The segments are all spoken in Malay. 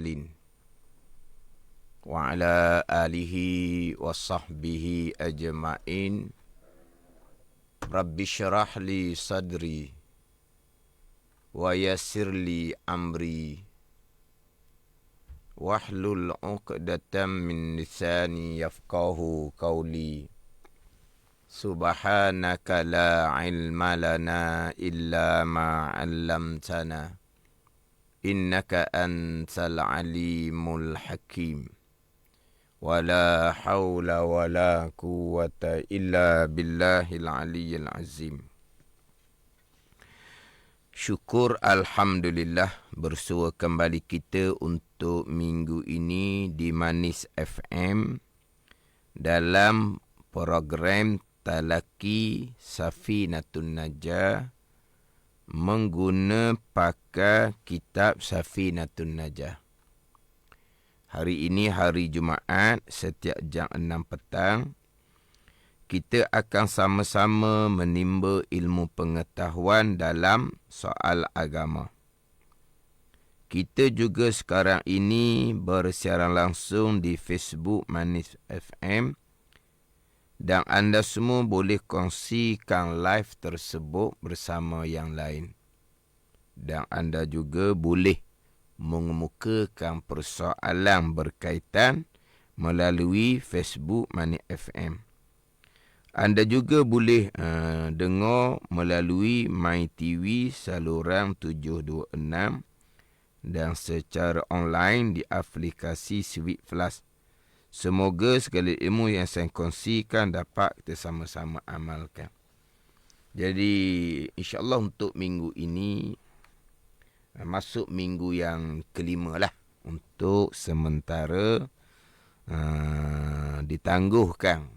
mursalin wa ala alihi wa sahbihi ajma'in. Rabbi syrah li sadri wa yassir li amri wahlul 'uqdatam min lisani yafqahu qawli. Subhanaka la ilma lana illa ma 'allamtana innaka antal alimul hakim. Wala hawla wala quwwata illa billahil aliyyil azim. Syukur alhamdulillah, bersua kembali kita untuk minggu ini di Manis FM dalam program Talaki Safinatun Najah mengguna pakai kitab Safinatun Najah. Hari ini hari Jumaat, setiap jam 6 petang kita akan sama-sama menimba ilmu pengetahuan dalam soal agama. Kita juga sekarang ini bersiaran langsung di Facebook Manis FM dan anda semua boleh kongsikan live tersebut bersama yang lain. Dan anda juga boleh mengemukakan persoalan berkaitan melalui Facebook Manis FM. Anda juga boleh dengar melalui MyTV saluran 726 dan secara online di aplikasi Sweet Plus. Semoga segala ilmu yang saya kongsikan dapat kita sama-sama amalkan. Jadi insya-Allah untuk minggu ini masuk minggu yang kelima lah untuk sementara ditangguhkan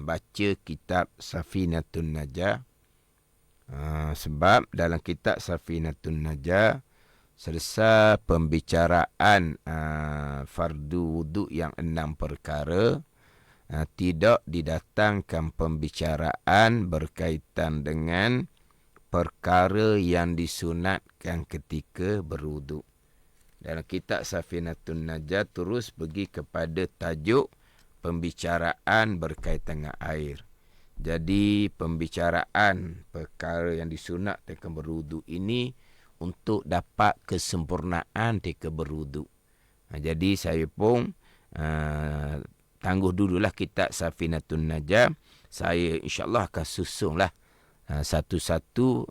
baca kitab Safinatun Najah. Sebab dalam kitab Safinatun Najah selesai pembicaraan fardu wuduk yang 6 perkara, tidak didatangkan pembicaraan berkaitan dengan perkara yang disunatkan ketika berwuduk. Dalam kitab Safinatun Najah terus pergi kepada tajuk pembicaraan berkaitan dengan air. Jadi pembicaraan perkara yang disunatkan berwuduk ini untuk dapat kesempurnaan ketika berwuduk. Jadi saya pun tangguh dululah kitab Safinatun Najah. Saya insya-Allah akan susunglah satu-satu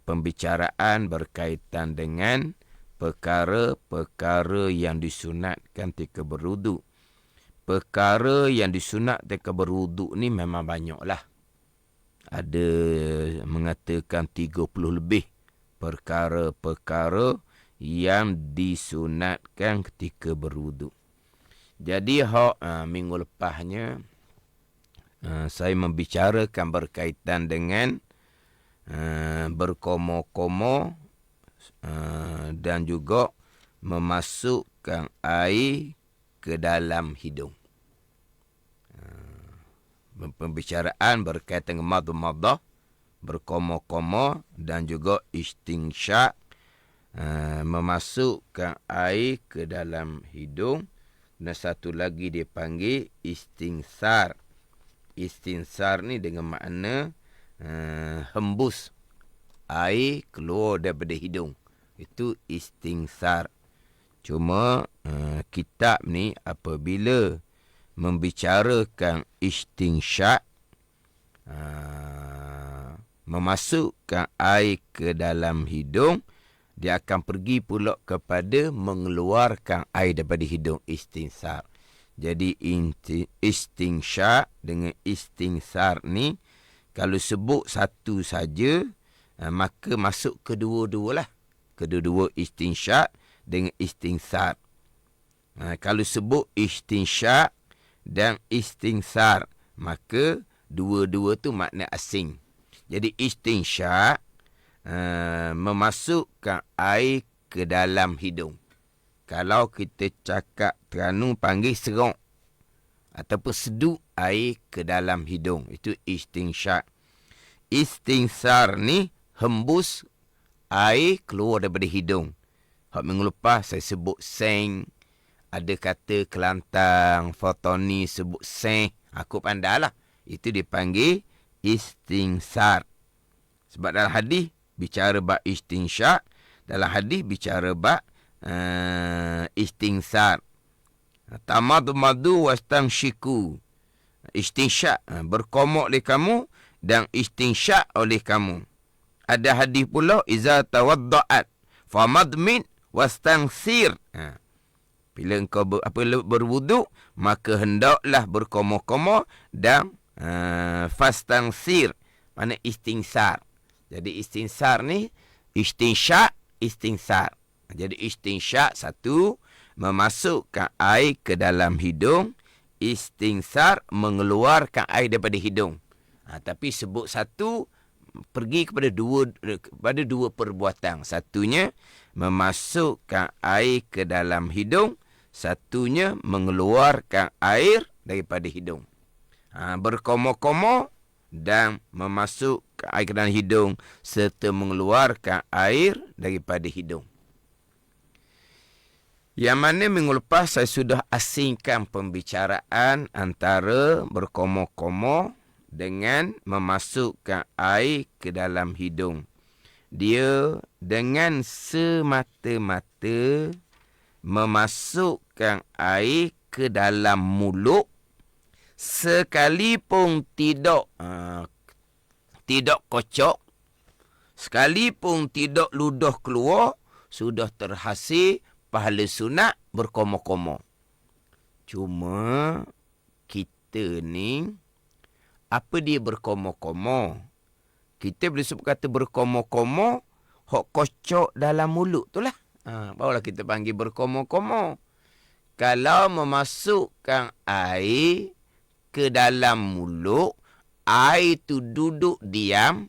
pembicaraan berkaitan dengan perkara-perkara yang disunatkan ketika berwuduk. Perkara yang disunat ketika berwuduk ni memang banyaklah. Ada mengatakan 30 lebih perkara-perkara yang disunatkan ketika berwuduk. Jadi minggu lepasnya saya membicarakan berkaitan dengan berkomo-komo dan juga memasukkan air ke dalam hidung. Pembicaraan berkaitan dengan madmadah, berkomo-komo dan juga istinsyak, memasukkan air ke dalam hidung, dan satu lagi dipanggil istinsar. Istinsar ni dengan makna hembus air keluar daripada hidung. Itu istinsar. Cuma kitab ni apabila membicarakan istinsyak, memasukkan air ke dalam hidung, dia akan pergi pula kepada mengeluarkan air daripada hidung, istinsar. Jadi istinsyak dengan istinsar ni kalau sebut satu saja, maka masuk kedua-dua lah. Kedua-dua istinsyak dengan istinsar. Kalau sebut istinsyak dan istinsar, maka dua-dua tu makna asing. Jadi istinsyak memasukkan air ke dalam hidung. Kalau kita cakap Terengganu panggil serok ataupun sedut air ke dalam hidung, itu istinsyak. Istinsar ni hembus air keluar daripada hidung. Hak minggu lepas saya sebut seng. Ada kata Kelantan, Fotoni sebut seng. Aku pandai lah. Itu dipanggil istingsar. Sebab dalam hadis bicara bab istingsyak. Dalam hadis bicara bab istingsar. Tamadu wastangsyiku. Istingsyak, berkomok oleh kamu dan istingsyak oleh kamu. Ada hadis pula, iza tawadda'at famadmin wastangsir. Bila engkau berwuduk, maka hendaklah berkomok-komok dan fastangsir. Mana istingsar. Jadi istingsar ni, istingsyak, istingsar. Jadi istingsyak satu, memasukkan air ke dalam hidung. Istingsar, mengeluarkan air daripada hidung. Tapi sebut satu, pergi kepada dua perbuatan. Satunya, memasukkan air ke dalam hidung. Satunya, mengeluarkan air daripada hidung. Berkomok-komok dan memasukkan air ke dalam hidung serta mengeluarkan air daripada hidung. Yang mana minggu lepas saya sudah asingkan pembicaraan antara berkomok-komok dengan memasukkan air ke dalam hidung. Dia dengan semata-mata memasukkan air ke dalam mulut sekalipun tidak kocok, sekalipun tidak ludah keluar, sudah terhasil pahala sunat berkomok-komok. Cuma kita ni, apa dia berkomok-komok? Kita boleh sebut kata berkomok-komok, hok kocok dalam mulut tu lah. Barulah kita panggil berkomok-komok. Kalau memasukkan air ke dalam mulut, air tu duduk diam,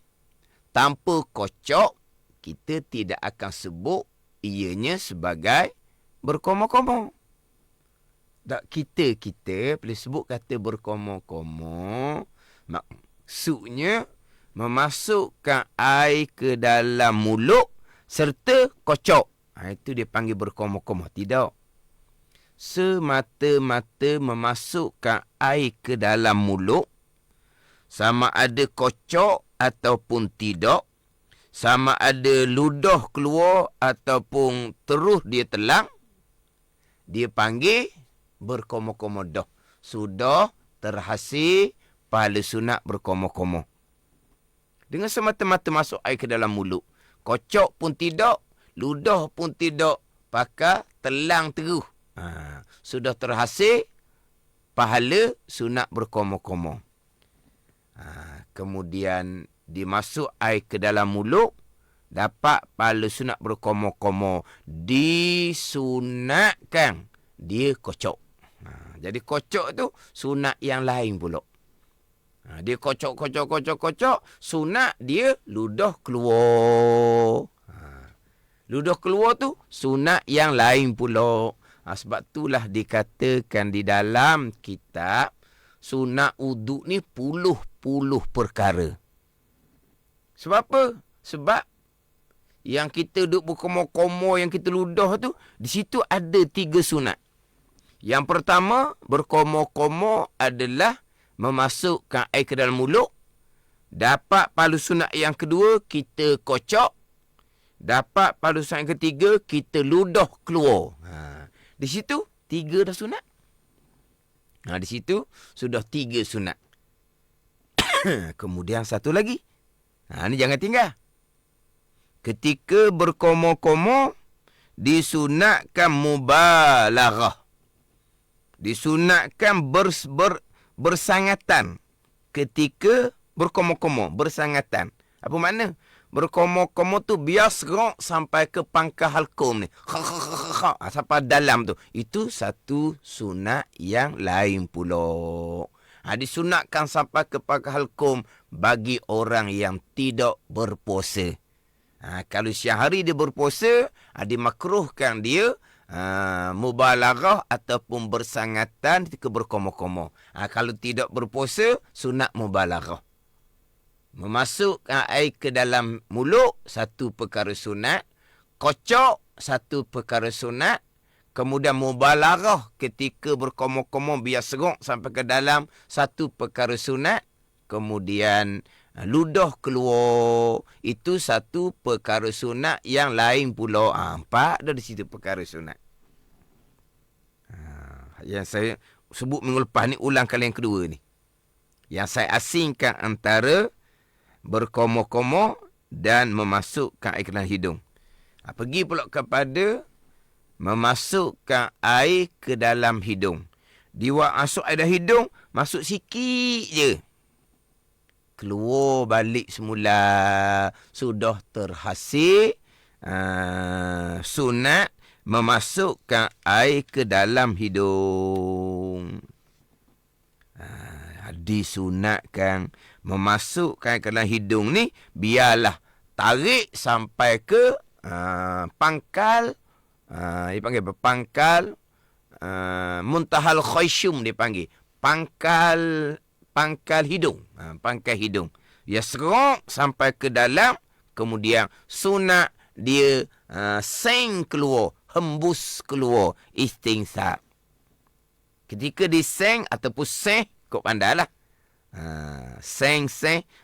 tanpa kocok, kita tidak akan sebut ianya sebagai berkomok-komok. Tak, kita boleh sebut kata berkomok-komok. Maksudnya memasukkan air ke dalam mulut serta kocok. Itu dia panggil berkomok-komok. Tidak. Semata-mata memasukkan air ke dalam mulut, sama ada kocok ataupun tidak, sama ada ludah keluar ataupun terus dia telang, dia panggil berkomok-komok dah. Sudah terhasil pahala sunat berkomok-komok. Dengan semata-mata masuk air ke dalam mulut. Kocok pun tidak, ludah pun tidak, pakai telang terus. Sudah terhasil pahala sunat berkomok-komok. Kemudian dimasuk air ke dalam mulut, dapat pahala sunat berkomok-komok. Disunatkan dia kocok. Jadi kocok tu sunat yang lain pula. Dia kocok, sunat dia ludah keluar. Ludah keluar tu sunat yang lain pula. Sebab itulah dikatakan di dalam kitab, sunat uduk ni puluh perkara. Sebab apa? Sebab yang kita duduk berkomor-komor, yang kita ludah tu, di situ ada 3 sunat. Yang pertama, berkomor-komor adalah memasukkan air ke dalam mulut. Dapat pahala sunat yang kedua, kita kocok. Dapat pahala sunat yang ketiga, kita ludah keluar. Di situ 3 dah sunat. Di situ sudah 3 sunat. Kemudian satu lagi. Ni jangan tinggal. Ketika berkomor-komor, disunatkan mubalaghah. Disunatkan bersangatan. Ketika berkomor-komor, bersangatan. Apa makna? Berkomor-komor tu biar serok sampai ke pangkal halkum ni. Sampai dalam tu. Itu satu sunat yang lain pula. Disunatkan sampai ke pangkal halkum bagi orang yang tidak berpuasa. Kalau siang hari dia berpuasa, dimakruhkan dia mubalaghah ataupun bersangatan ketika berkomor-komor. Kalau tidak berpuasa, sunat mubalaghah. Memasukkan air ke dalam mulut, satu perkara sunat. Kocok, satu perkara sunat, kemudian mubalarah ketika berkomoh-komoh biar serok sampai ke dalam satu perkara sunat, kemudian ludah keluar, itu satu perkara sunat yang lain pula. Empat dah di situ perkara sunat. Yang saya sebut minggu lepas ni, ulang kali yang kedua ni. Yang saya asingkan antara berkomoh-komoh dan memasukkan air ke dalam hidung. Pergi pula kepada memasukkan air ke dalam hidung. Dia masuk air dalam hidung, masuk sikit je, keluar balik semula. Sudah terhasil sunat memasukkan air ke dalam hidung. Disunatkan memasukkan ke dalam hidung ni, biarlah tarik sampai ke pangkal, dia panggil apa? Pangkal muntahal khayshum, dia panggil pangkal hidung. Pangkal hidung. Dia serok sampai ke dalam, kemudian sunat dia seng keluar, hembus keluar, istinsaq. Ketika diseng ataupun seh, kau pandai lah. Seng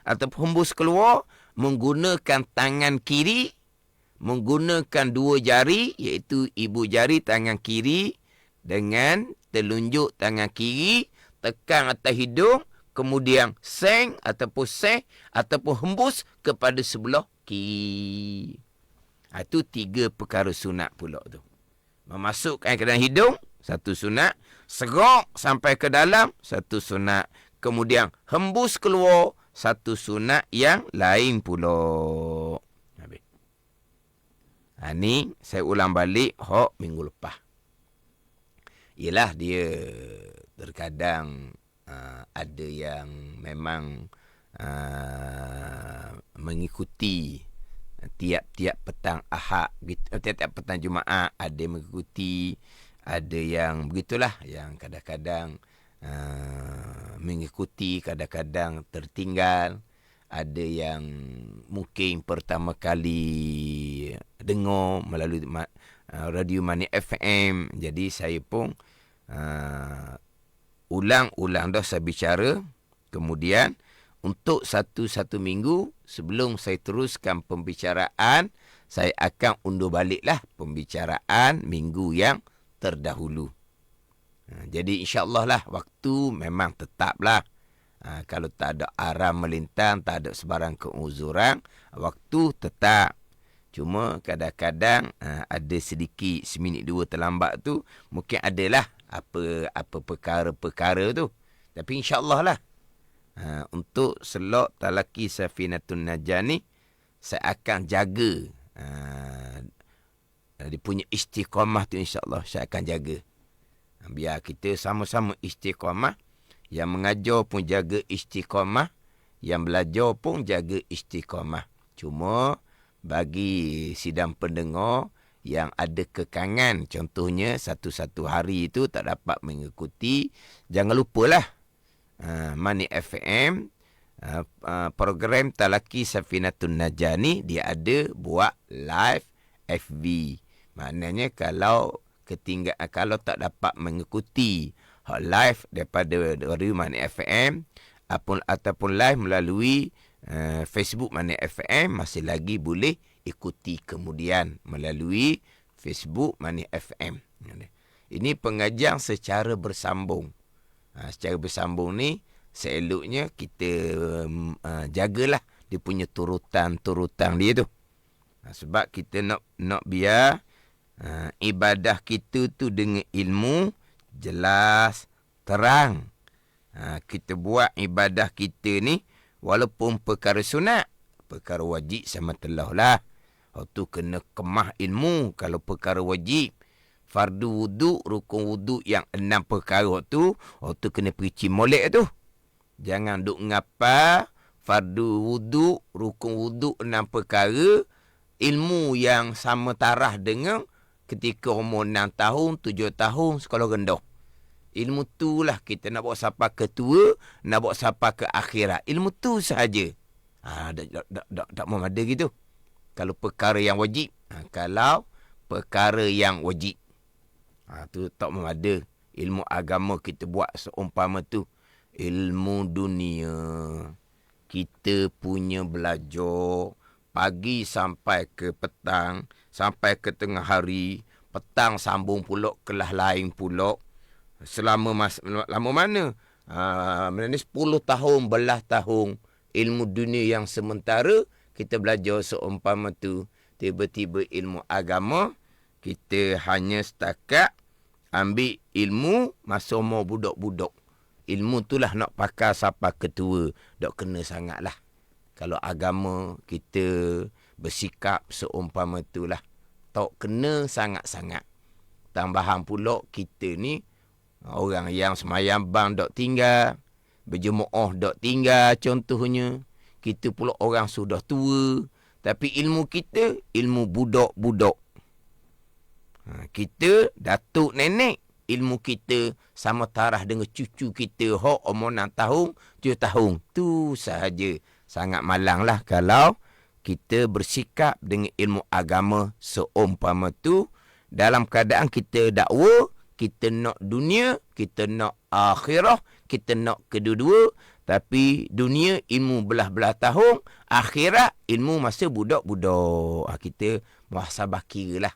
ataupun hembus keluar, menggunakan tangan kiri, menggunakan dua jari, iaitu ibu jari tangan kiri dengan telunjuk tangan kiri, tekan atas hidung, kemudian seng ataupun seh ataupun hembus kepada sebelah kiri. Itu 3 perkara sunat pula tu. Memasukkan ke dalam hidung, satu sunat. Serok sampai ke dalam, satu sunat. Kemudian hembus keluar, satu sunat yang lain pula. Habis. Ni saya ulang balik hok minggu lepas. Ialah dia terkadang ada yang memang mengikuti tiap-tiap petang Ahad, tiap-tiap petang Jumaat ada yang mengikuti, ada yang begitulah, yang kadang-kadang mengikuti, kadang-kadang tertinggal, ada yang mungkin pertama kali dengar melalui Radio Mani FM. Jadi saya pun ulang-ulang dah saya bicara. Kemudian untuk satu minggu sebelum saya teruskan pembicaraan, saya akan undur baliklah pembicaraan minggu yang terdahulu. Jadi insya-Allah lah, waktu memang tetaplah. Kalau tak ada aram melintang, tak ada sebarang keuzuran, waktu tetap. Cuma kadang-kadang ada sedikit seminit dua terlambat tu, mungkin adalah apa perkara-perkara tu. Tapi insya-Allah lah. Untuk selok talaki Safinatun Najah ni, saya akan jaga dia punya istiqamah tu, insya-Allah saya akan jaga. Biar kita sama-sama istiqamah. Yang mengajar pun jaga istiqamah, yang belajar pun jaga istiqamah. Cuma bagi sidang pendengar yang ada kekangan, contohnya satu-satu hari itu tak dapat mengikuti, jangan lupalah Mani FM, program Talaki Safinatun Najah ni dia ada buat live FB. Maknanya kalau tak dapat mengikuti live daripada Radio Mani FM ataupun live melalui Facebook Mani FM, masih lagi boleh ikuti kemudian melalui Facebook Mani FM. Ini pengajian secara bersambung. Secara bersambung ni seeloknya kita jagalah dia punya turutan dia tu. Sebab kita nak biar ibadah kita tu dengan ilmu jelas, terang. Kita buat ibadah kita ni walaupun perkara sunat, perkara wajib sama telah lah. Tu kena kemah ilmu. Kalau perkara wajib, fardu wuduk, rukun wuduk yang 6 perkara tu kena pergi molek tu. Jangan duk ngapa fardu wuduk, rukun wuduk 6 perkara, ilmu yang sama tarah dengan ketika umur 6 tahun, 7 tahun sekolah rendah. Ilmu tu lah kita nak bawa sampai ke tua, nak bawa sampai ke akhirat. Ilmu tu sahaja. Tak mau ada gitu. Kalau perkara yang wajib. Kalau perkara yang wajib. Tu tak ada ilmu agama kita buat seumpama tu. Ilmu dunia. Kita punya belajar pagi sampai ke petang, sampai ke tengah hari, petang sambung pulak kelas lain pulak. Selama lama mana? 10 tahun, belas tahun ilmu dunia yang sementara kita belajar seumpama tu. Tiba-tiba ilmu agama kita hanya setakat ambil ilmu masa umur budak-budak. Ilmu tu lah nak pakai sampai ketua. Tak kena sangat lah. Kalau agama kita bersikap seumpama tu lah. Tak kena sangat-sangat. Tambahan pula kita ni orang yang semayang bang tak tinggal. Berjemaah tak tinggal contohnya. Kita pula orang sudah tua. Tapi ilmu kita, ilmu budak-budak. Kita, datuk nenek, ilmu kita sama tarah dengan cucu kita. Hak umur 6 tahun, 7 tahun. Tu sahaja. Sangat malang lah kalau kita bersikap dengan ilmu agama seumpama tu. Dalam keadaan kita dakwa, kita nak dunia, kita nak akhirah, kita nak kedua-dua. Tapi dunia ilmu belah-belah tahun, akhirat ilmu masa budak-budak. Kita muhasabah kira lah.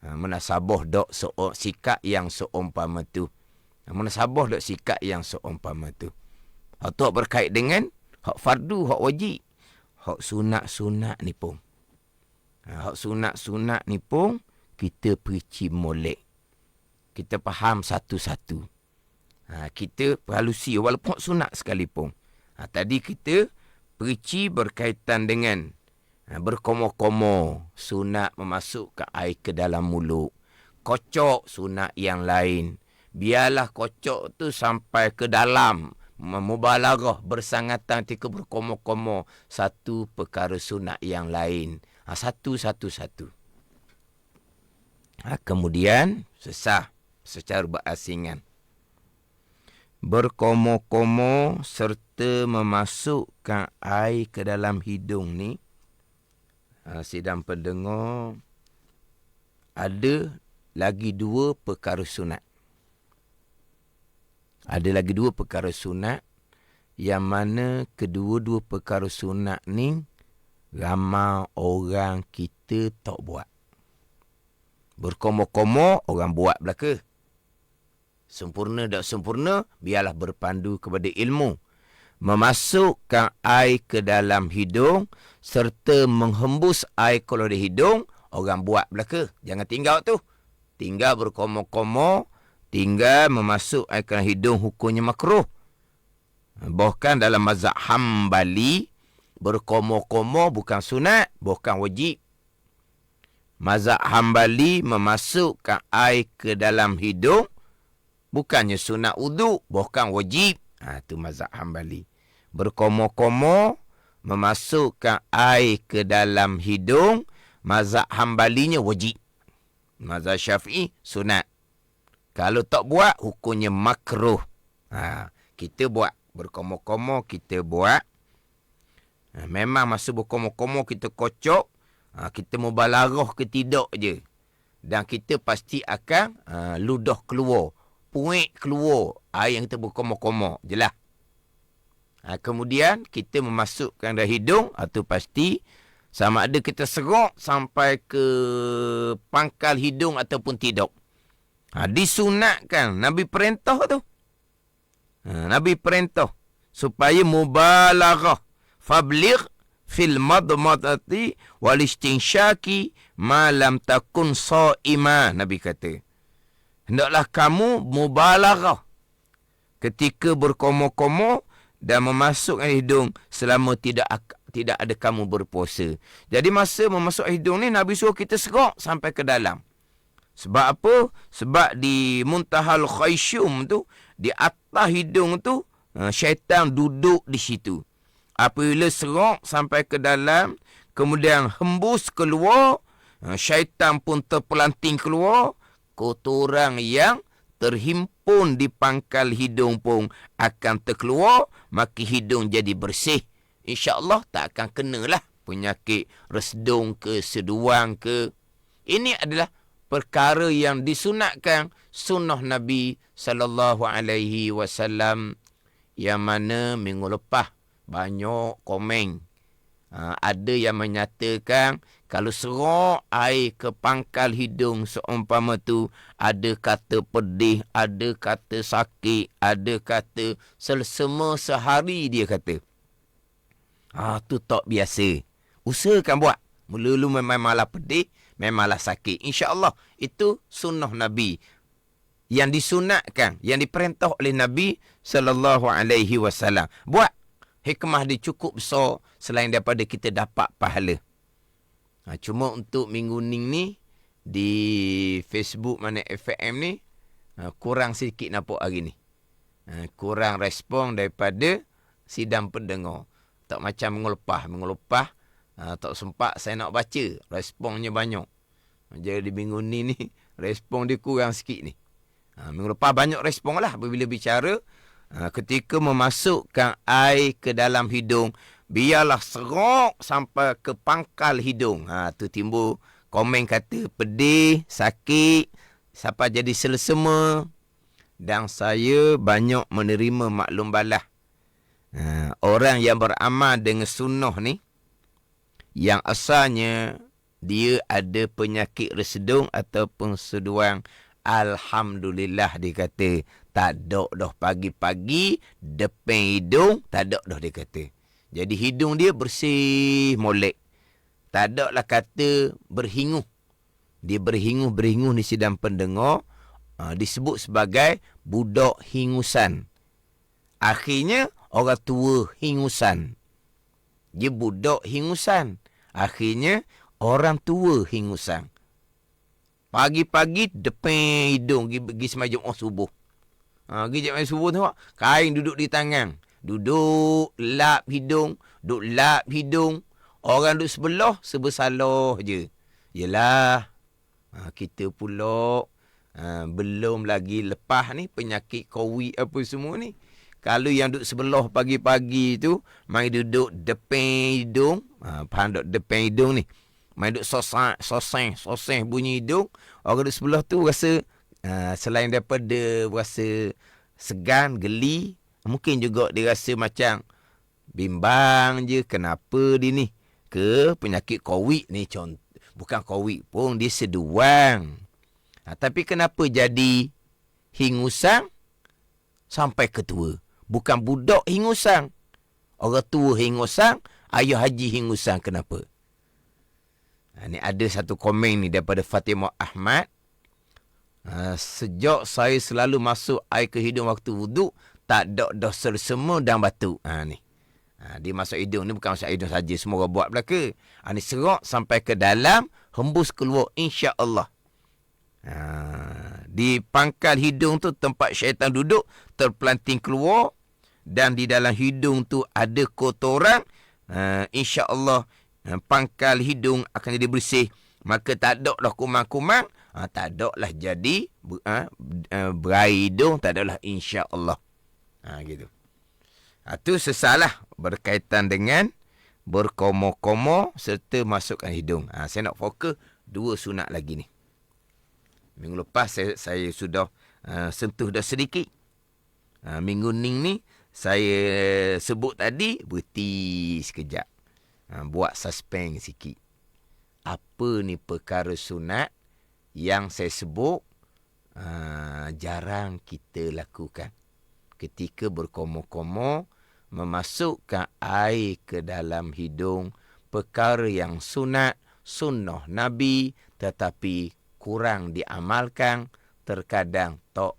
Munasabah dok sikap yang seumpama tu. Munasabah dok sikap yang seumpama tu. Hak tu berkait dengan hak fardu, hak wajib. Hak sunat-sunat ni pun. Hak sunat-sunat ni pun kita perici molek. Kita faham satu-satu. Kita perhalusi walaupun sunat sekalipun. Tadi kita perici berkaitan dengan berkomo-komo. Sunat memasukkan air ke dalam mulut. Kocok sunat yang lain. Biarlah kocok tu sampai ke dalam. Mubalaghah bersangatan ketika berkomo-komo. Satu perkara sunat yang lain. Satu-satu-satu. Kemudian sesah secara berasingan. Berkomo-komo serta memasukkan air ke dalam hidung ni, sidang pendengar, ada lagi 2 perkara sunat. Ada lagi 2 perkara sunat yang mana kedua-dua perkara sunat ni ramai orang kita tak buat. Berkomo-komo orang buat belaka. Sempurna tak sempurna, biarlah berpandu kepada ilmu. Memasukkan air ke dalam hidung serta menghembus air keluar dari hidung, orang buat belaka. Jangan tinggal tu. Tinggal berkomo-komo, tinggal memasuk air ke dalam hidung, hukumnya makruh. Bahkan dalam mazhab Hambali, berkomo-komo bukan sunat, bukan wajib. Mazhab Hambali memasukkan air ke dalam hidung bukannya sunat wudu, bukan wajib. Tu mazhab Hambali. Berkomo-komo memasukkan air ke dalam hidung, mazhab Hambalinya wajib. Mazhab Syafi'i sunat. Kalau tak buat, hukumnya makruh. Kita buat. Berkomo-komo kita buat. Memang masa berkomo-komo kita kocok, kita mubalaghah ke tidak je. Dan kita pasti akan ludah keluar. Puik keluar air yang kita berkomo-komo. Jelas. Kemudian kita memasukkan dalam hidung. Itu pasti. Sama ada kita serok sampai ke pangkal hidung ataupun tidak. Disunatkan. Nabi perintah tu. Nabi perintah. Supaya mubalaghah. Fabligh fil madmadati wal istinsyaki ma lam takun sa'ima. Nabi kata. Hendaklah kamu mubalaghah ketika berkomo-komo dan memasukkan hidung selama tidak ada kamu berpuasa. Jadi masa memasuk hidung ni Nabi suruh kita serok sampai ke dalam. Sebab apa? Sebab di Muntahal Khayshum tu, di atas hidung tu, syaitan duduk di situ. Apabila serok sampai ke dalam, kemudian hembus keluar, syaitan pun terpelanting keluar, kotoran yang terhimpun di pangkal hidung pun akan terkeluar, maka hidung jadi bersih. InsyaAllah tak akan kenalah penyakit resdung ke, seduang ke. Ini adalah perkara yang disunatkan sunnah Nabi sallallahu alaihi wasallam, yang mana minggu lepas banyak komen. Ada yang menyatakan kalau serok air ke pangkal hidung seumpama tu, ada kata pedih, ada kata sakit, ada kata selesema sehari, dia kata. Tu tak biasa. Usahakan buat. Mula-mula memang malah pedih, memanglah sakit. InsyaAllah itu sunnah Nabi yang disunatkan, yang diperintah oleh Nabi sallallahu alaihi wasallam. Buat. Hikmah dia cukup besar selain daripada kita dapat pahala. Cuma untuk minggu ni di Facebook mana FM ni kurang sikit nampak hari ni. Kurang respon daripada sidang pendengar. Tak macam minggu lepas tak sempat saya nak baca. Responnya banyak. Jadi minggu ni respon dia kurang sikit ni. Minggu lepas banyak respon lah apabila bicara. Ketika memasukkan air ke dalam hidung, biarlah serok sampai ke pangkal hidung. Tu timbul komen kata pedih, sakit, sampai jadi selesema. Dan saya banyak menerima maklum balas. Orang yang beramal dengan sunnah ni, yang asalnya dia ada penyakit resedung ataupun seduang, alhamdulillah dia kata, tak ada dah pagi-pagi depan hidung, tak ada dah dia kata. Jadi hidung dia bersih molek. Tak ada lah kata berhinguh. Dia berhinguh-berhinguh di sidang pendengar, disebut sebagai budak hingusan. Akhirnya orang tua hingusan. Dia budak hingusan. Akhirnya orang tua hingusan. Pagi-pagi depan hidung pergi sembahyang subuh. Pergi sembahyang subuh tu, kain duduk di tangan. Duduk lap hidung, Orang duduk sebelah, sebesalah je. Yelah, kita pula belum lagi lepas ni penyakit COVID apa semua ni. Kalau yang duduk sebelah pagi-pagi tu, mai duduk depan hidung, faham tak depan hidung ni? Mai duduk soseng bunyi hidung, orang duduk sebelah tu rasa selain daripada rasa segan, geli, mungkin juga dia rasa macam bimbang je, kenapa dia ni? Ke penyakit COVID ni, bukan COVID pun, dia seduang. Tapi kenapa jadi hingusan sampai ke tua? Bukan budak hingusan. Orang tua hingusan, ayah haji hingusan, kenapa? Ni ada satu komen ni daripada Fatimah Ahmad. Sejak saya selalu masuk air ke hidung waktu wuduk, tak ada dah selesema dan batuk. Ni. Dia masuk hidung ni bukan masuk hidung saja, semua orang buat belaka. Ni serak sampai ke dalam, hembus keluar insya-Allah. Di pangkal hidung tu tempat syaitan duduk, terpelanting keluar, dan di dalam hidung tu ada kotoran, insya-Allah pangkal hidung akan jadi bersih. Maka tak ada lah kumang-kumang, tak ada lah jadi berair hidung, tak ada lah insya-Allah. Gitu. Itu sesalah berkaitan dengan berkomo-komo serta masukkan hidung. Saya nak fokus dua sunat lagi ni. Minggu lepas saya sudah sentuh dah sedikit. Minggu ni saya sebut tadi, berhenti sekejap. Buat suspend sikit. Apa ni perkara sunat yang saya sebut jarang kita lakukan. Ketika berkomo-komo, memasukkan air ke dalam hidung, perkara yang sunat, sunnah Nabi, tetapi kurang diamalkan, terkadang tak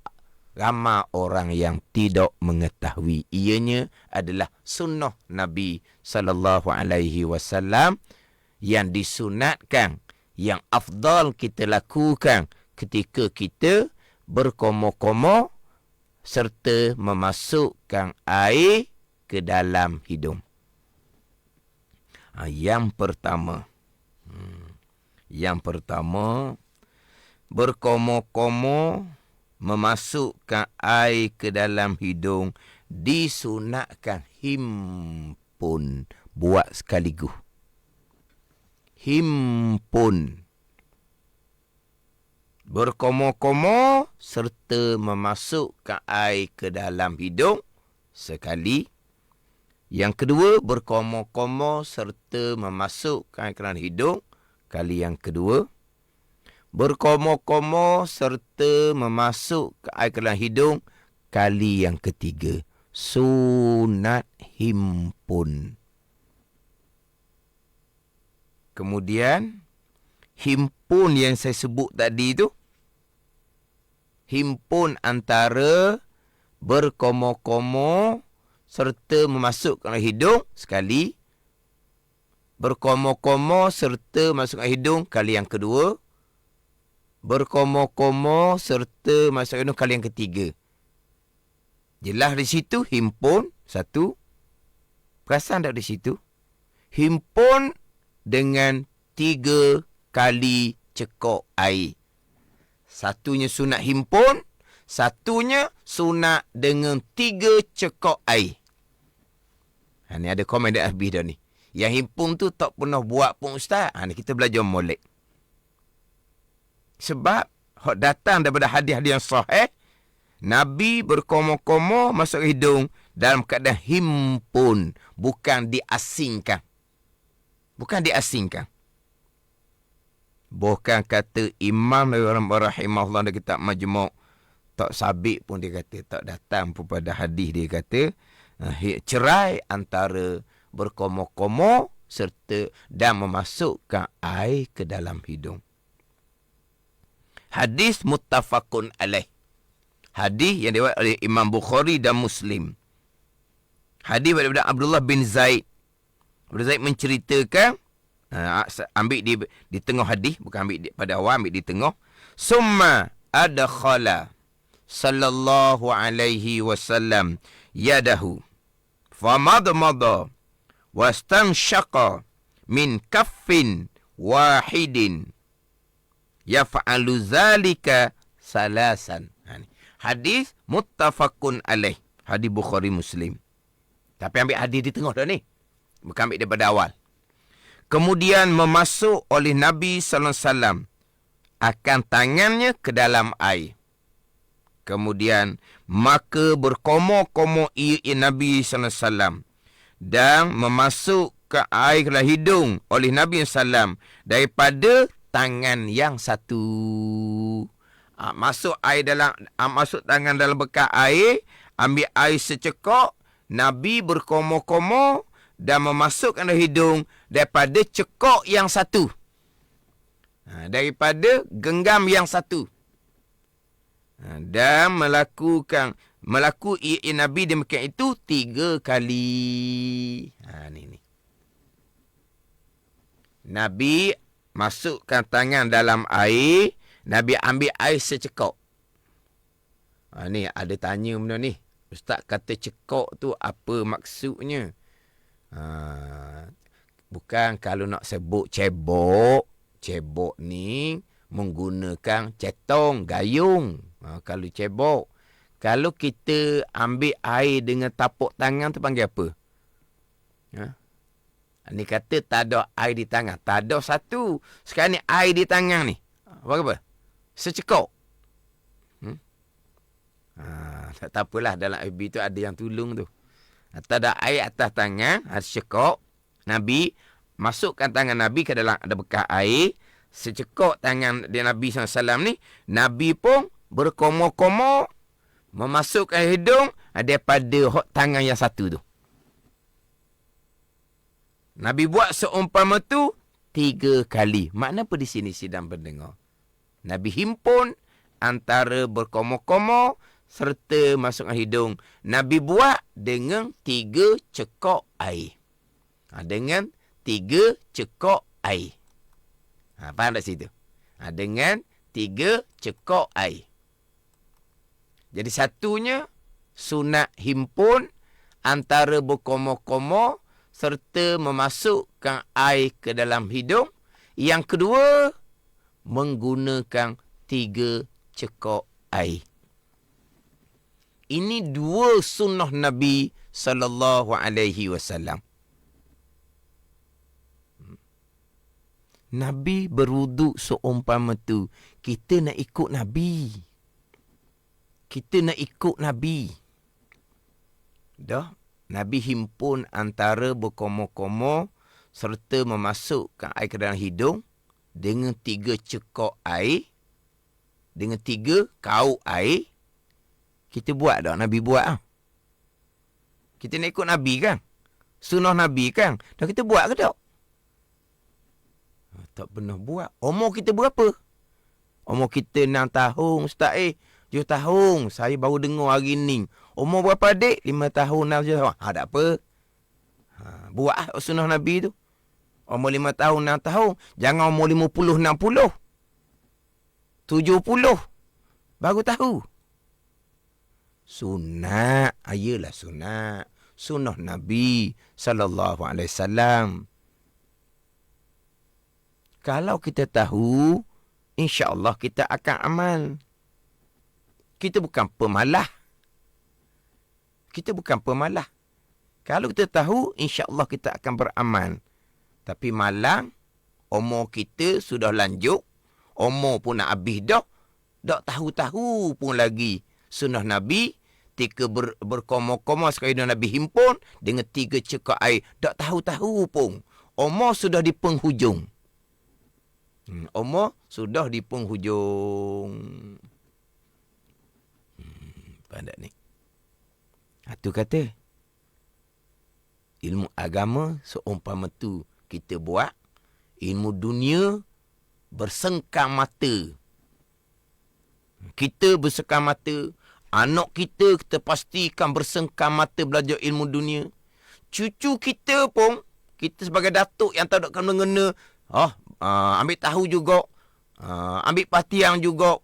ramai orang yang tidak mengetahui ianya adalah sunnah Nabi sallallahu alaihi wasallam yang disunatkan, yang afdal kita lakukan ketika kita berkomo-komo serta memasukkan air ke dalam hidung. Yang pertama, berkomo-komo memasukkan air ke dalam hidung disunatkan himpun, buat sekaligus. Himpun. Berkomo-komo serta memasukkan air ke dalam hidung sekali. Yang kedua, berkomo-komo serta memasukkan air ke dalam hidung kali yang kedua. Berkomo-komo serta memasukkan air ke dalam hidung kali yang ketiga. Sunat himpun. Kemudian, himpun yang saya sebut tadi tu, himpun antara berkomo-komo serta memasukkan hidung sekali, berkomo-komo serta masukkan hidung kali yang kedua, berkomo-komo serta masukkan hidung kali yang ketiga. Jelas di situ himpun satu. Perasan tak di situ? Himpun dengan 3 kali cekok air. Satunya sunat himpun, satunya sunat dengan 3 cekok air. Ni ada komen di FB dah ni. Yang himpun tu tak pernah buat pun ustaz. Ni kita belajar molek. Sebab hak datang daripada hadis-hadis yang sahih, Nabi berkomo-komo masuk hidung dalam keadaan himpun, bukan diasingkan. Bukan diasingkan. Bukan kata Imam rahimahullah dalam kitab Majmu' tak sabit pun dia kata, tak datang pun pada hadis dia kata cerai antara berkomo-komo serta dan memasukkan air ke dalam hidung. Hadis muttafaqun alaih. Hadis yang diriwayatkan oleh Imam Bukhari dan Muslim. Hadis daripada Abdullah bin Zaid. Abdullah Zaid menceritakan, ambil di tengah hadis, bukan ambil pada awal, ambil di tengah. Summa adkhala sallallahu alaihi wasallam yadahu famadmada wastanshaqa min kaffin wahidin yaf'alu zalika salasan. Hadis muttafaqun alaih. Hadis Bukhari Muslim. Tapi ambil hadis di tengah dah ni. Bukan ambil daripada awal. Kemudian memasuk oleh Nabi SAW akan tangannya ke dalam air. Kemudian maka berkomo-komo Nabi SAW dan memasuk ke air ke dalam hidung oleh Nabi SAW daripada tangan yang satu. Masuk air dalam, masuk tangan dalam bekas air, ambil air secekok, Nabi berkomo-komo dan memasukkan dalam hidung daripada cekok yang satu. Daripada genggam yang satu. Dan melakui Nabi demikian itu 3 kali. Ni. Nabi masukkan tangan dalam air, Nabi ambil air secekok. Ni ada tanya benda ni. Ustaz kata cekok tu apa maksudnya? Bukan kalau nak sebut cebok. Cebok ni menggunakan cetong, gayung. Kalau cebok. Kalau kita ambil air dengan tapak tangan tu panggil apa? Ni kata tak ada air di tangan. Tak ada satu. Sekarang ni air di tangan ni. Apa? Secekok. Tak apalah, dalam FB tu ada yang tolong tu. Tak ada air atas tangan, secekok. Nabi masukkan tangan Nabi ke dalam, ada bekas air. Secekok tangan dia Nabi SAW ni, Nabi pun berkomo-komo memasukkan hidung daripada tangan yang satu tu. Nabi buat seumpama tu 3 kali. Makna apa di sini sidang pendengar? Nabi himpun antara berkomo-komo serta masukkan hidung. Nabi buat dengan 3 cekok air. Dengan 3 cekok air. Faham tak situ? Dengan 3 cekok air. Jadi satunya sunat himpun antara berkomo-komo serta memasukkan air ke dalam hidung. Yang kedua, menggunakan 3 cekok air. Ini 2 sunnah Nabi sallallahu alaihi wasallam. Nabi berwuduk seumpama tu. Kita nak ikut Nabi. Kita nak ikut Nabi. Dah, Nabi himpun antara berkomo-komo serta memasukkan air ke dalam hidung dengan 3 cekok air, dengan 3 kauk air. Kita buat tak? Nabi buat ah. Kita nak ikut Nabi kan? Sunnah Nabi kan? Dah kita buat ke tak? Tak pernah buat. Umur kita berapa? Umur kita 6 tahun, Ustaz. 7 tahun. Saya baru dengar hari ni. Umur berapa adik? 5 tahun, 6 tahun. Tak apa. Buat sunnah Nabi tu. Umur 5 tahun, 6 tahun. Jangan umur 50, 60. 70. Baru tahu. Sunat. Ayalah sunat. Sunnah Nabi sallallahu alaihi wasallam. Kalau kita tahu, insya-Allah kita akan amal. Kita bukan pemalah. Kita bukan pemalah. Kalau kita tahu, insya-Allah kita akan beramal. Tapi malang, umur kita sudah lanjut, umur pun nak habis dah, tak tahu-tahu pun lagi sunnah Nabi, ketika berkomo-komo sekali Nabi himpun dengan 3 cekak air, tak tahu-tahu pun. Umur sudah di penghujung. Umur sudah di penghujung. Pandai ni. Itu kata, ilmu agama seumpama tu kita buat, ilmu dunia bersengkam mata. Kita bersengkam mata, anak kita pastikan bersengkam mata belajar ilmu dunia. Cucu kita pun, kita sebagai datuk yang tak ada kena-mengena, ambil tahu juga, ambil perhatian juga.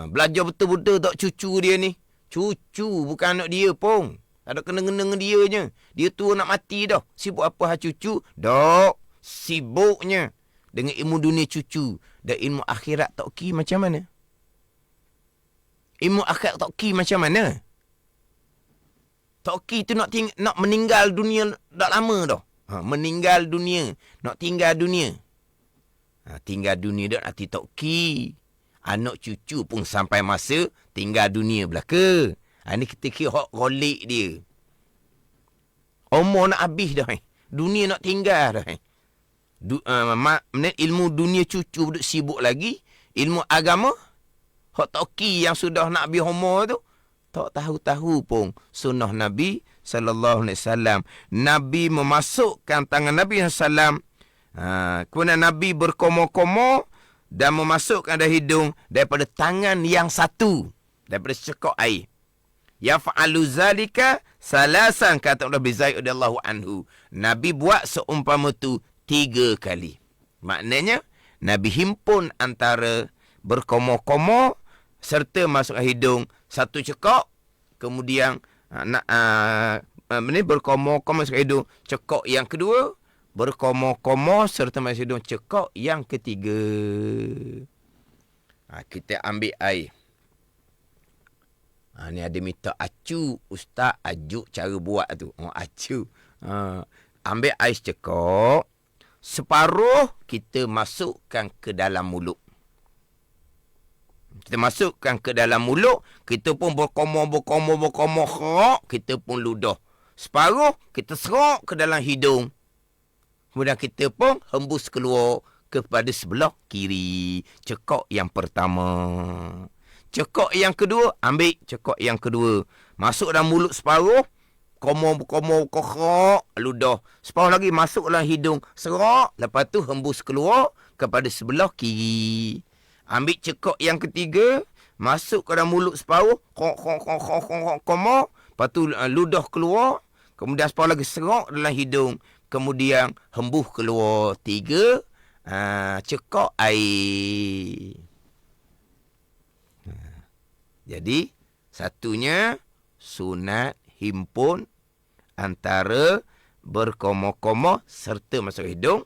Belajar betul-betul tak cucu dia ni. Cucu bukan anak dia pun. Tak ada kena-kena dengan dia je. Dia tua nak mati dah. Sibuk apa hal cucu? Dok. Sibuknya dengan ilmu dunia cucu. Dan ilmu akhirat tak ki macam mana? Ilmu akhirat tak ki macam mana? Tak ki tu nak meninggal dunia dah lama dah. Meninggal dunia. Nak tinggal dunia. Tinggal dunia dah nanti tak ki. Anak cucu pun sampai masa tinggal dunia belaka. Ini ketika hak rolik dia. Umur nak habis dah. Dunia nak tinggal dah. Ilmu dunia cucu duduk sibuk lagi. Ilmu agama, hak toki yang sudah nak habis umur tu, tak tahu-tahu pun sunnah Nabi sallallahu alaihi wasallam. Nabi memasukkan tangan Nabi sallallahu kemudian Nabi berkomo-komo dan memasukkan dalam hidung daripada tangan yang satu, daripada secekok air. Yaf'alu zalika salasan, kata Abdullah bin Zaid radhiyallahu anhu. Nabi buat seumpama tu 3 kali. Maknanya Nabi himpun antara berkomo-komo serta masuk hidung 1 cekok, kemudian berkomo-komo masuk hidung cekok yang kedua, berkomo-komo serta masuk hidung cekok yang ketiga. Kita ambil air. Ni ada minta acu, ustaz ajuk cara buat tu. Acu. Ambil ais cekok, separuh kita masukkan ke dalam mulut. Kita masukkan ke dalam mulut, kita pun berkomo, kita pun ludah. Separuh kita serok ke dalam hidung. Kemudian kita pun hembus keluar kepada sebelah kiri. Cekok yang pertama. Cekok yang kedua, ambil cekok yang kedua. Masuk dalam mulut separuh, komo, ludah. Separuh lagi masuk dalam hidung, serok. Lepas tu hembus keluar kepada sebelah kiri. Ambil cekok yang ketiga, masuk ke dalam mulut separuh, komo. Lepas tu ludah keluar. Kemudian separuh lagi serok dalam hidung. Kemudian hembus keluar 3 cekok air. Jadi, satunya sunat himpun antara berkomo-komo serta masuk hidung.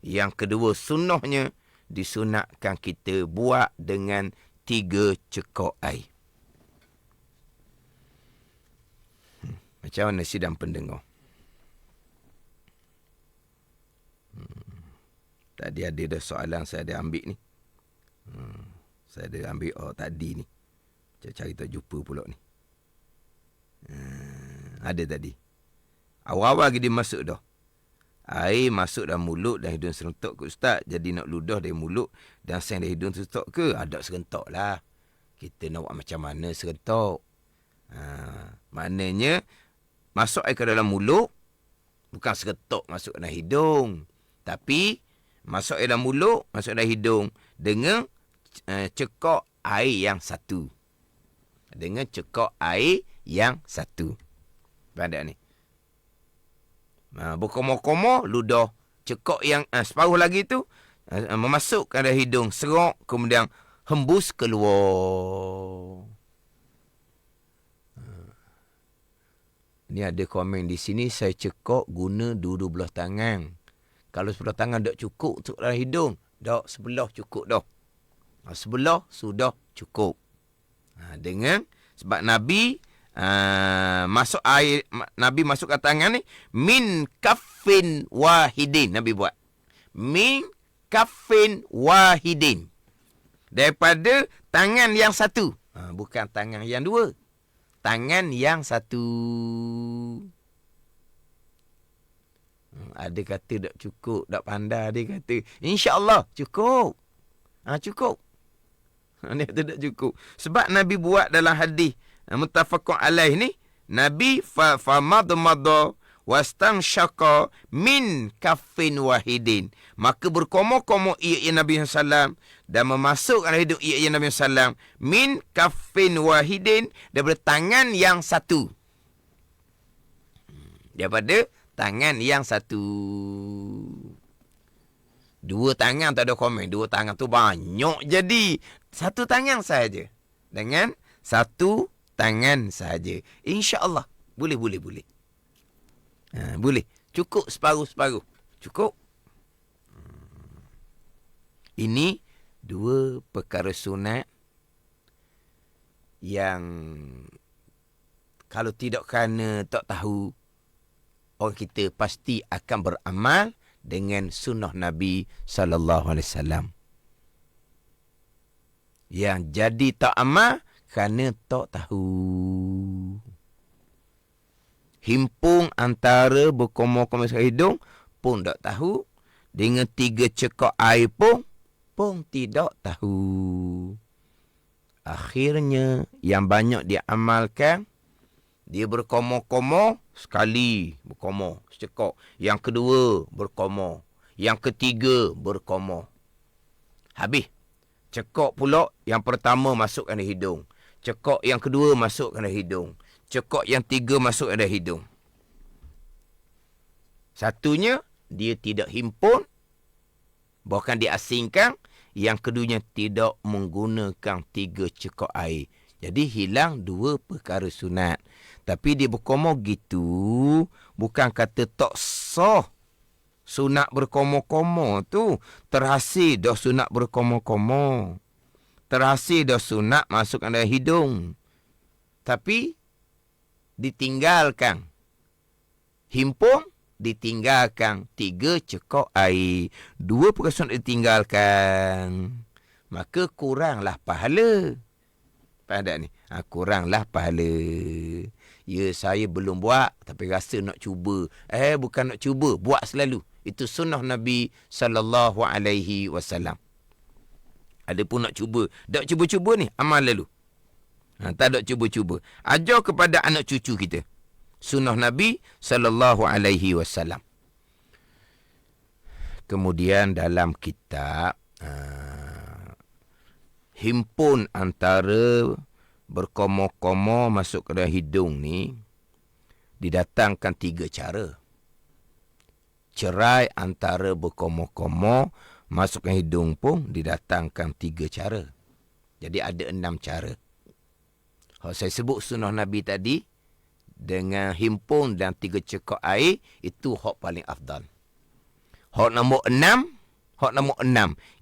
Yang kedua, sunnahnya disunatkan kita buat dengan 3 cekok air. Macam mana sidang pendengar? Tadi ada dah soalan saya ada ambil ni. Saya ada ambil tadi ni. Cari tak jumpa pula ni. Ada tadi. Awal-awal dia masuk dah. Air masuk dalam mulut dan hidung serentak ke Ustaz. Jadi nak ludah dari mulut dan seng dari hidung serentak ke? Ada serentak lah. Kita nak buat macam mana serentak? Maknanya masuk air ke dalam mulut bukan serentak masuk dalam hidung. Tapi masuk air dalam mulut, masuk dalam hidung dengan cekak air yang satu. Dengan cekak air yang satu. Faham tak ni? Berkomo-komo, ludah. Cekak yang separuh lagi tu, memasukkan dalam hidung, serok, kemudian hembus keluar. Ni ada komen di sini, saya cekak guna dua-dua belah tangan. Kalau sebelah tangan tak cukup untuk dalam hidung, tak sebelah cukup dah. Sebelah sudah cukup. Dengan sebab Nabi masuk air, Nabi masukkan tangan ni min kaffin wahidin. Nabi buat min kaffin wahidin, daripada tangan yang satu. Bukan tangan yang dua, tangan yang satu. Ada kata tak cukup, tak pandai. Dia kata insya-Allah cukup. Cukup. Dia kata tak cukup. Sebab Nabi buat dalam hadis muttafaqun alaih ni, Nabi famadmada wastanshaqa min kaffin wahidin. Maka berkomo-komo ia Nabi sallam dan memasukkan hidung ia Nabi sallam min kaffin wahidin, daripada tangan yang satu. Daripada tangan yang satu. Dua tangan tak ada komen. Dua tangan tu banyak jadi. Satu tangan sahaja. Dengan satu tangan sahaja. InsyaAllah. Boleh. Boleh. Cukup separuh-separuh. Cukup. Ini dua perkara sunat yang kalau tidak kerana tak tahu, orang kita pasti akan beramal dengan sunnah Nabi SAW. Yang jadi tak amal kerana tak tahu. Himpung antara berkomo-komo hidung pun tak tahu. Dengan 3 cekak air pun tidak tahu. Akhirnya yang banyak dia amalkan, dia berkomo-komo sekali, berkomo secekak. Yang kedua berkomo. Yang ketiga berkomo. Habis. Cekak pula yang pertama masukkan dalam hidung. Cekak yang kedua masukkan dalam hidung. Cekak yang tiga masukkan dalam hidung. Satunya dia tidak himpun, bahkan diasingkan. Yang keduanya tidak menggunakan 3 cekak air. Jadi hilang 2 perkara sunat. Tapi dia berkomo gitu, bukan kata tak sah sunat berkomo-komo tu. Terhasil dah sunat berkomo-komo. Terhasil dah sunat masukkan dalam hidung. Tapi ditinggalkan. Himpun, ditinggalkan 3 cekak air. 2 perkara sunat ditinggalkan. Maka kuranglah pahala. Faham tak ni? Kuranglah pahala. Ya, saya belum buat tapi rasa nak cuba. Bukan nak cuba, buat selalu. Itu sunnah Nabi SAW. Ada pun nak cuba. Tak cuba-cuba ni, amal lalu. Tak ada cuba-cuba. Ajar kepada anak cucu kita. Sunnah Nabi SAW. Kemudian dalam kitab himpun antara berkomo-komo masuk ke dalam hidung ni didatangkan 3 cara. Cerai antara berkomo-komo masuk ke hidung pun didatangkan 3 cara. Jadi ada 6 cara. Saya sebut sunnah Nabi tadi dengan himpun dan 3 cekak air, itu hak paling afdal. Hak nombor 6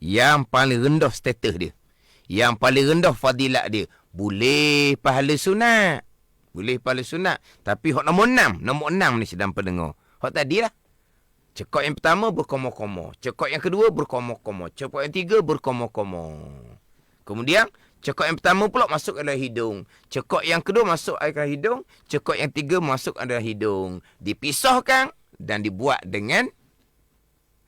yang paling rendah status dia. Yang paling rendah fadilat dia. Boleh pahala sunat. Boleh pahala sunat. Tapi hak nombor 6 ni sedang pendengar. Hak tadi lah. Cekok yang pertama berkomo-komo. Cekok yang kedua berkomo-komo. Cekok yang tiga berkomo-komo. Kemudian, cekok yang pertama pula masuk adalah hidung. Cekok yang kedua masuk adalah hidung. Cekok yang tiga masuk adalah hidung. Dipisahkan dan dibuat dengan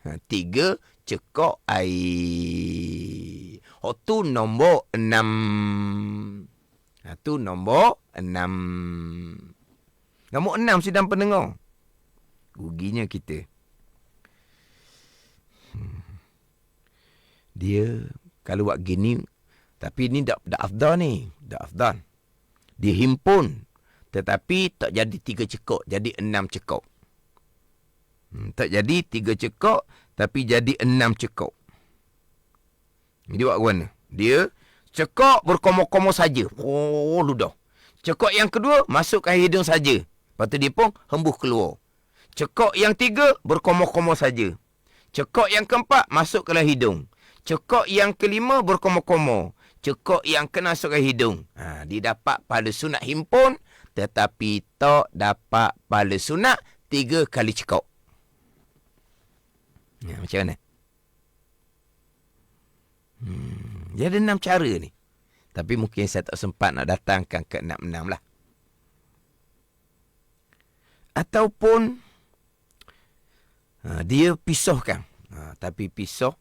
3 cekok air. Itu nombor 6. Itu nombor 6. Nombor 6 sidang pendengar. Ruginya kita. Dia kalau buat gini, tapi ni tak afdal ni. Tak afdal. Dia himpun. Tetapi tak jadi 3 cekok. Jadi 6 cekok. Tak jadi 3 cekok, tapi jadi 6 cekok. Dia buat mana? Dia cekok berkomo-komo saja. Oh, ludah. Cekok yang kedua, masukkan hidung saja. Lepas tu dia pun hembus keluar. Cekok yang 3, berkomo-komo saja. Cekok yang keempat, masuk ke dalam hidung. Cekok yang kelima, berkomo-komo. Cekok yang kena masuk ke hidung. Dia dapat pahala sunat himpun, tetapi tak dapat pahala sunat 3 kali cekok. Macam mana? Dia ada 6 cara ni. Tapi mungkin saya tak sempat nak datangkan ke 6 lah. Ataupun dia pisahkan. Tapi pisah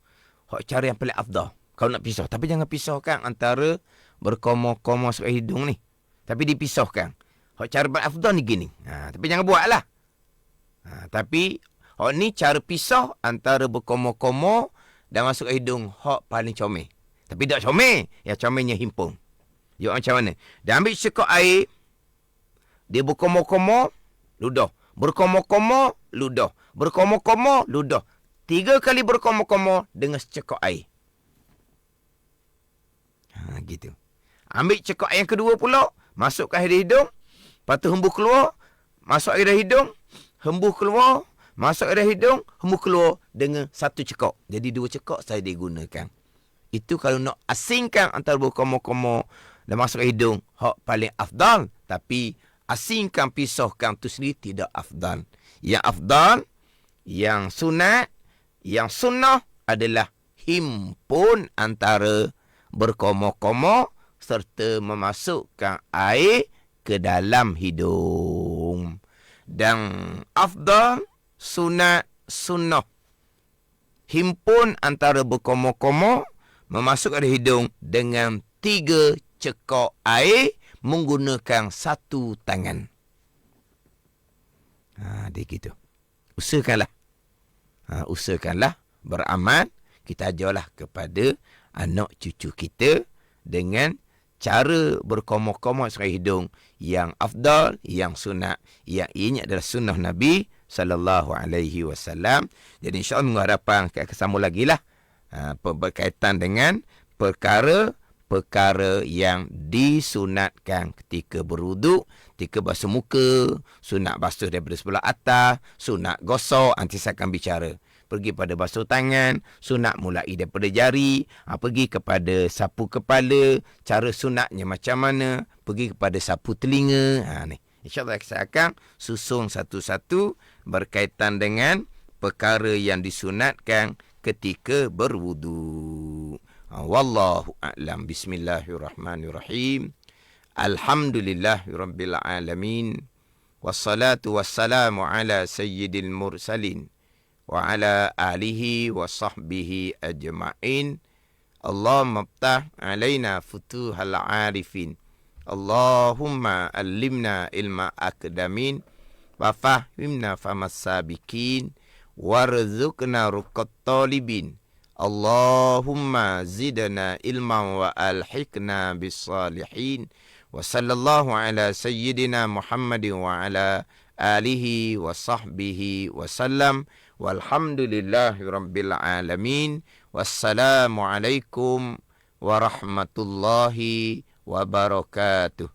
cara yang paling afdal. Kau nak pisah. Tapi jangan pisahkan antara berkomo-komo masuk hidung ni. Tapi dipisahkan. Cara paling afdal ni gini. Tapi jangan buat lah. Tapi ni cara pisah antara berkomo-komo dan masuk ke hidung. Paling comel. Tapi tak comel. Yang comelnya himpun. Dia macam mana? Dia ambil cekok air. Dia berkomo-komo. Ludah. Berkomo-komo. Ludah. Berkomo-komo. Ludah. 3 kali berkomo-komo dengan secekok air. Gitu. Ambil cekok air yang kedua pula. Masukkan air hidung. Lepas tu hembus keluar. Masuk air hidung. Hembus keluar. Masuk air hidung, hembus keluar dengan 1 cekok. Jadi 2 cekok saya digunakan. Itu kalau nak asingkan antara berkomo-komo dan masuk ke hidung, paling afdal. Tapi asingkan, pisahkan tu sendiri tidak afdal. Yang afdal, yang sunat, yang sunnah adalah himpun antara berkomo-komo serta memasukkan air ke dalam hidung. Dan afdal, sunat, sunnah. Himpun antara berkomo-komo, memasukkan hidung dengan 3 cekok air menggunakan 1 tangan. Dia gitu. Usahakanlah. Usahakanlah beramal. Kita ajarlah kepada anak cucu kita dengan cara berkomo-komo masuk hidung yang afdal, yang sunat, yang ini adalah sunnah Nabi sallallahu alaihi wasallam. Jadi insya-Allah mengharapkan akan sambung lagi lah berkaitan dengan perkara-perkara yang disunatkan ketika berwuduk, ketika basuh muka, sunat basuh daripada sebelah atas, sunat gosok. Nanti saya akan bicara. Pergi pada basuh tangan, sunat mulai daripada jari, pergi kepada sapu kepala, cara sunatnya macam mana, pergi kepada sapu telinga. Ni. InsyaAllah saya akan susung satu-satu berkaitan dengan perkara yang disunatkan ketika berwudu. Wallahu a'lam. Bismillahirrahmanirrahim. Alhamdulillahirabbil alamin. Wassalatu wassalamu ala sayyidil mursalin wa ala alihi wa sahbihi ajma'in. Allahumma ftah alaina futuhal arifin. Allahumma allimna ilma akdamin wa fahimna famas sabikin warzuqna ruqat talibin. Allahumma zidna ilman wa alhiqna bis salihin. Wa sallallahu ala sayyidina Muhammadin wa ala alihi wa sahbihi wa sallam. Walhamdulillahi rabbil alamin. Wassalamu alaikum warahmatullahi wabarakatuh.